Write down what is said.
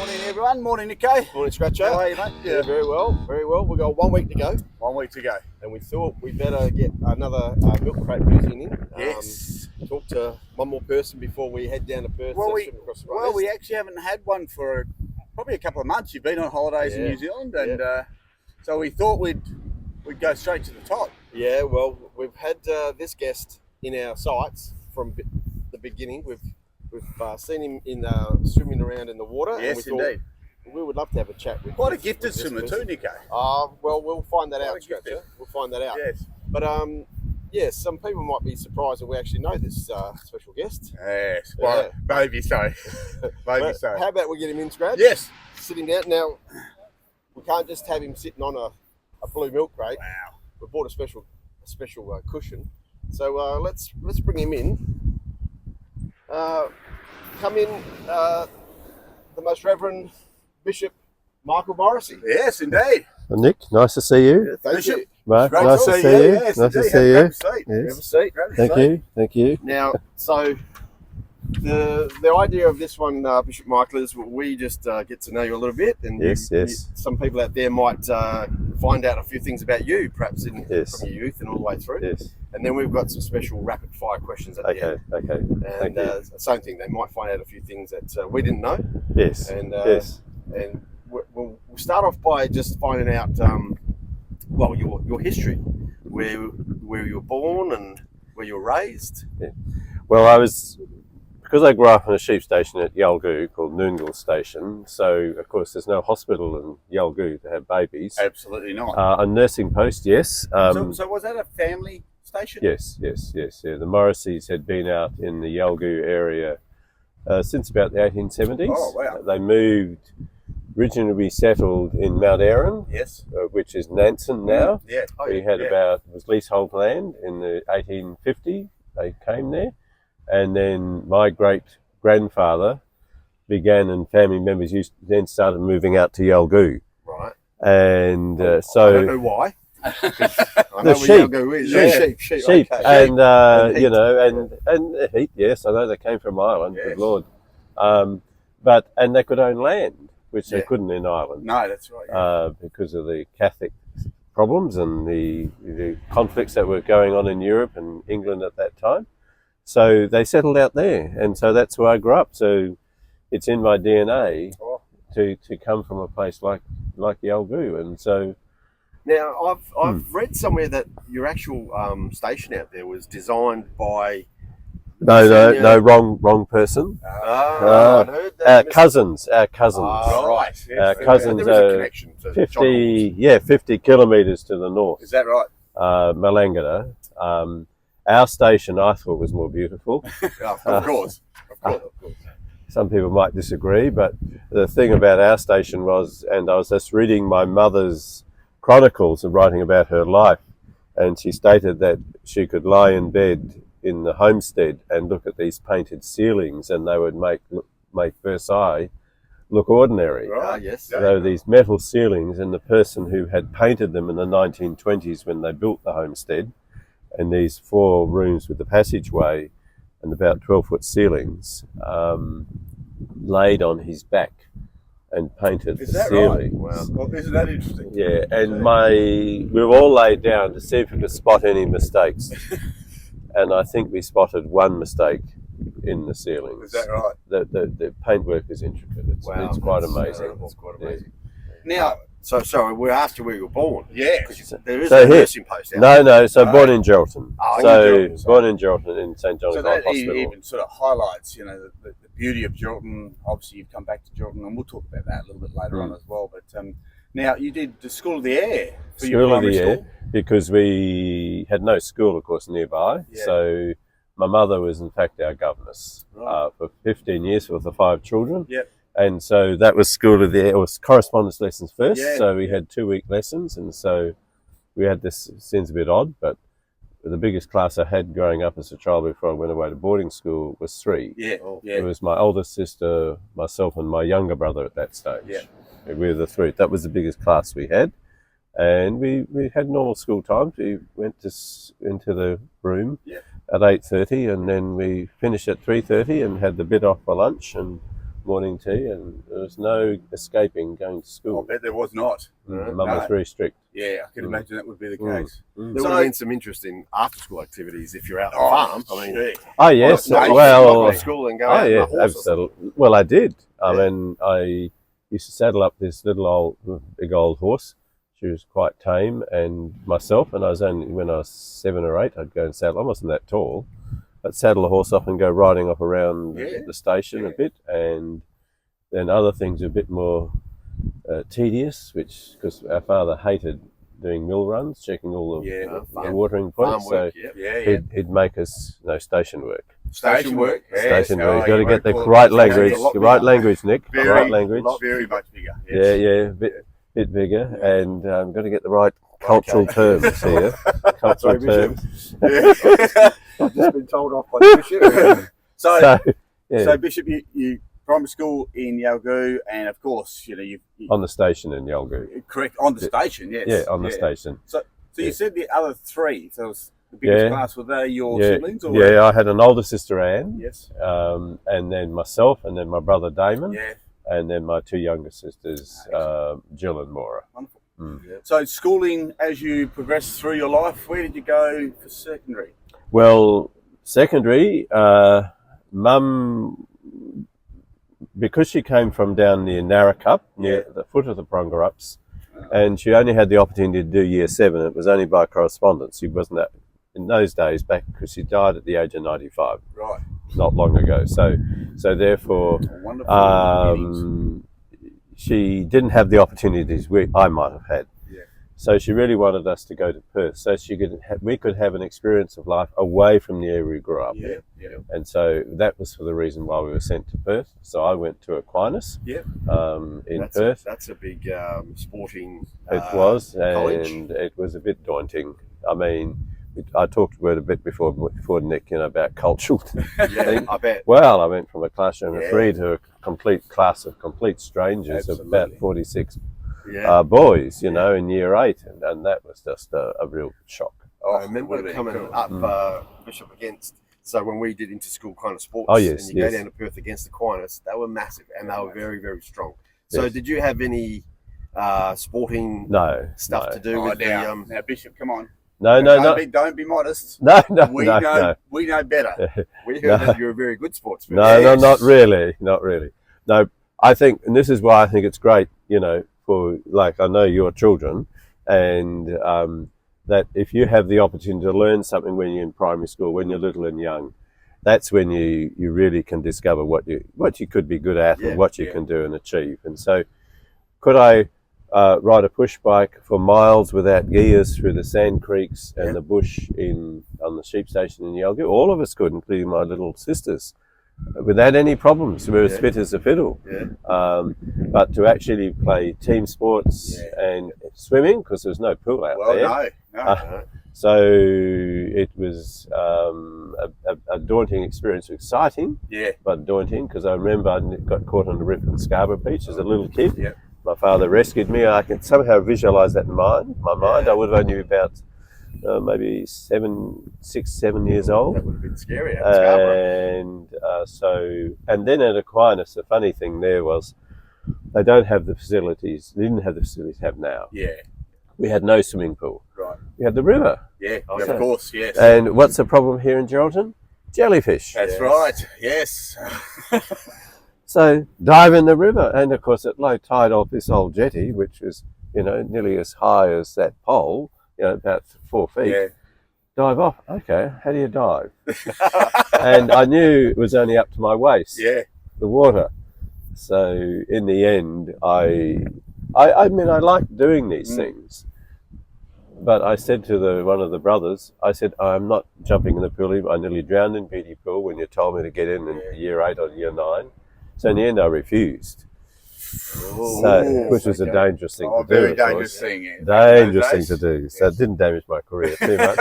Morning, everyone. Morning, Nico. Morning, Scratcher. How are you, mate? Yeah, very well, very well. We've got 1 week to go, 1 week to go. and we thought we better get another milk crate musing in. Yes. Talk to one more person before we head down to Perth. Well, across the we actually haven't had one for probably a couple of months. You've been on holidays in New Zealand, and so we thought we'd go straight to the top. Yeah, well, we've had this guest in our sights from the beginning. We've seen him in swimming around in the water. Yes, and indeed. We would love to have a chat with. Quite a gifted swimmer too, Nico. Well, we'll find that out, gifted. Scratcher. We'll find that out. Yes. But yes, some people might be surprised that we actually know this special guest. Yes. Well, maybe so. Maybe so. How about we get him in, Scratch? Yes. Sitting down. Now, we can't just have him sitting on a blue milk crate. Wow. We bought a special cushion. So let's bring him in. Come in, the Most Reverend Bishop Michael Morrissey. Yes, indeed. Well, Nick, nice to see you. Thank Bishop. you. Mark, Great nice to see you. Yes, Nice to indeed. see you. Have a seat. Yes. Have a seat. Thank you. Now, so the idea of this one, Bishop Michael, is we just get to know you a little bit, and Yes. some people out there might find out a few things about you, perhaps from Yes. your youth and all the way through. Yes. And then we've got some special rapid fire questions at the end. Okay. And Thank you. same thing, they might find out a few things that we didn't know. Yes. And Yes. and we'll start off by just finding out, your history, where you were born and where you were raised. Well, because I grew up in a sheep station at Yalgoo called Noongal Station. So of course, there's no hospital in Yalgoo to have babies. Absolutely not. A nursing post, yes. So was that a family station? Yes. Yeah, the Morrisseys had been out in the Yalgoo area since about the 1870s. Oh, wow. They moved. Originally settled in Mount Erin, Yes. which is Nansen now. Yeah. We had it was leasehold land in the 1850. They came there, and then my great grandfather began, and family members then started moving out to Yalgoo. Right. And I so don't know why. I know The where sheep. Yalgoo is. Sheep. Okay. and And heat. and heat. Yes, I know they came from Ireland. Yes. Good Lord. But they could own land, which they Yeah. couldn't in Ireland. No, that's right. Yeah. Because of the Catholic problems and the conflicts that were going on in Europe and England at that time. So they settled out there, and so that's where I grew up. So it's in my DNA Oh. to come from a place like Yalgoo, and so Now, I've read somewhere that your actual station out there was designed by... no, wrong person. I'd heard that. Our cousins. Right. Yes. Our cousins There is a are connection to John Hall's. 50 kilometres to the north. Is that right? Malangata. Our station I thought was more beautiful. Of course. Some people might disagree, but the thing about our station was, and I was just reading my mother's chronicles and writing about her life, and she stated that she could lie in bed in the homestead and look at these painted ceilings, and they would make Versailles look ordinary. Right. Yes. So these metal ceilings, and the person who had painted them in the 1920s when they built the homestead, and these 4 rooms with the passageway and about 12-foot ceilings, laid on his back and painted Is the that ceilings. right? Wow. Well, isn't that interesting? Yeah, and we were all laid down to see if we could spot any mistakes. And I think we spotted one mistake in the ceilings. Is that right? The paintwork is intricate. It's quite amazing. It's quite amazing. Now, so we asked you where you were born. Yeah. Because there is So a here- nursing post out there. No. So born in Geraldton. Oh, So in Geraldton, born in Geraldton in St John's So Island that Hospital. even sort of highlights, the beauty of Geraldton. Obviously, you've come back to Geraldton, and we'll talk about that a little bit later on as well. But now, you did the School of the Air for your School of primary the Air, school. because we had no school, of course, nearby. Yeah. So my mother was, in fact, our governess Right. for 15 years with the 5 children. Yep. And so that was School of the Air. It was correspondence lessons first. Yeah. So we had 2-week lessons. And so we had this, seems a bit odd, but the biggest class I had growing up as a child before I went away to boarding school was 3. Yeah. It was my oldest sister, myself, and my younger brother at that stage. Yeah. We were the 3. That was the biggest class we had. And we had normal school times. We went into the room Yeah. at 8:30, and then we finished at 3:30 and had the bit off for lunch and morning tea, and there was no escaping going to I school. bet there was not. Mum was very strict. Yeah, I can imagine that would be the case. There would have been some interesting after-school activities if you're out on the farm. I mean, gee. Oh yes, not well, to school and go out on a horse. absolutely. Well, I did. I Yeah. mean, I used to saddle up this big old horse. She was quite tame, and myself, and I was only, when I was 7 or 8, I'd go and saddle. I wasn't that tall. I'd saddle a horse up and go riding off around the station a bit, and then other things a bit more tedious, because our father hated doing mill runs, checking all the watering points. Farm work, so he'd make us station work. Station work. Station Yes. work. You've got to you get the won't right call it language. station. Right language, Nick. Very, Right language. Very much bigger. Yeah, Yes. yeah, bit bigger, and got to get the right cultural terms here. Cultural terms. I've just been told off by the bishop. So Bishop, you primary school in Yalgoo, and of course, you On the station in Yalgoo. correct on the station. Yes. Yeah, on the station. So you said the other three. So it was the biggest class. Were they your siblings? Or Yeah, I had an older sister, Anne. Yes. And then myself, and then my brother Damon. Yeah. And then my two younger sisters, Jill and Maura. Wonderful. Mm. So schooling, as you progressed through your life, where did you go for secondary? Well, secondary, Mum, because she came from down near Narrackup, near the foot of the Prongerups, and she only had the opportunity to do year 7. It was only by correspondence. She wasn't that, in those days back, because she died at the age of 95. Right. Not long ago. So therefore, she didn't have the opportunities I might have had. Yeah. So she really wanted us to go to Perth, so we could have an experience of life away from the area we grew up. Yeah. Yeah. And so that was for the reason why we were sent to Perth. So I went to Aquinas. Yeah. In Perth. That's a big sporting. It was, college. and it was a bit daunting. I mean, I talked about a bit before Nick, about cultural things. I bet. Well, I went from a classroom of 3 to a complete class of complete strangers of about 46 boys, in year 8, and that was just a real shock. I remember coming up Bishop against. So when we did inter-school kind of sports, and you go down to Perth against Aquinas, they were massive and they were very, very strong. So did you have any sporting stuff to do with now Bishop, come on. No. Don't be modest. No. We know better. We heard that you're a very good sportsman. No, not really. No, I think, and this is why I think it's great, for, like, I know your children, and that if you have the opportunity to learn something when you're in primary school, when you're little and young, that's when you really can discover what you could be good at and what you can do and achieve. And so, could I ride a push bike for miles without gears through the sand creeks and the bush on the sheep station in Yalgoo? All of us could, including my little sisters, without any problems. We were as fit as a fiddle. But to actually play team sports and swimming, because there was no pool out there. No. So it was a daunting experience, exciting, but daunting, because I remember I got caught on the rip in Scarborough Beach as a little kid. Yeah. My father rescued me. I can somehow visualise that in my mind. I would have only been about maybe 6, 7 years old. That would have been scary. And then at Aquinas, the funny thing there was they don't have the facilities. They didn't have the facilities they have now. Yeah. We had no swimming pool. Right. We had the river. Yeah. Of course. Yes. And what's the problem here in Geraldton? Jellyfish. That's right. Yes. So dive in the river, and of course at low tide off this old jetty, which was nearly as high as that pole, about 4 feet. Yeah. Dive off. Okay, how do you dive? And I knew it was only up to my waist. Yeah. The water. So in the end, I like doing these things, but I said to one of the brothers, I said, I'm not jumping in the pool. I nearly drowned in Beatty Pool when you told me to get in year 8 or year 9. So in the end, I refused. Which was a dangerous thing to do. Very dangerous thing. Dangerous thing to do. So it didn't damage my career too much.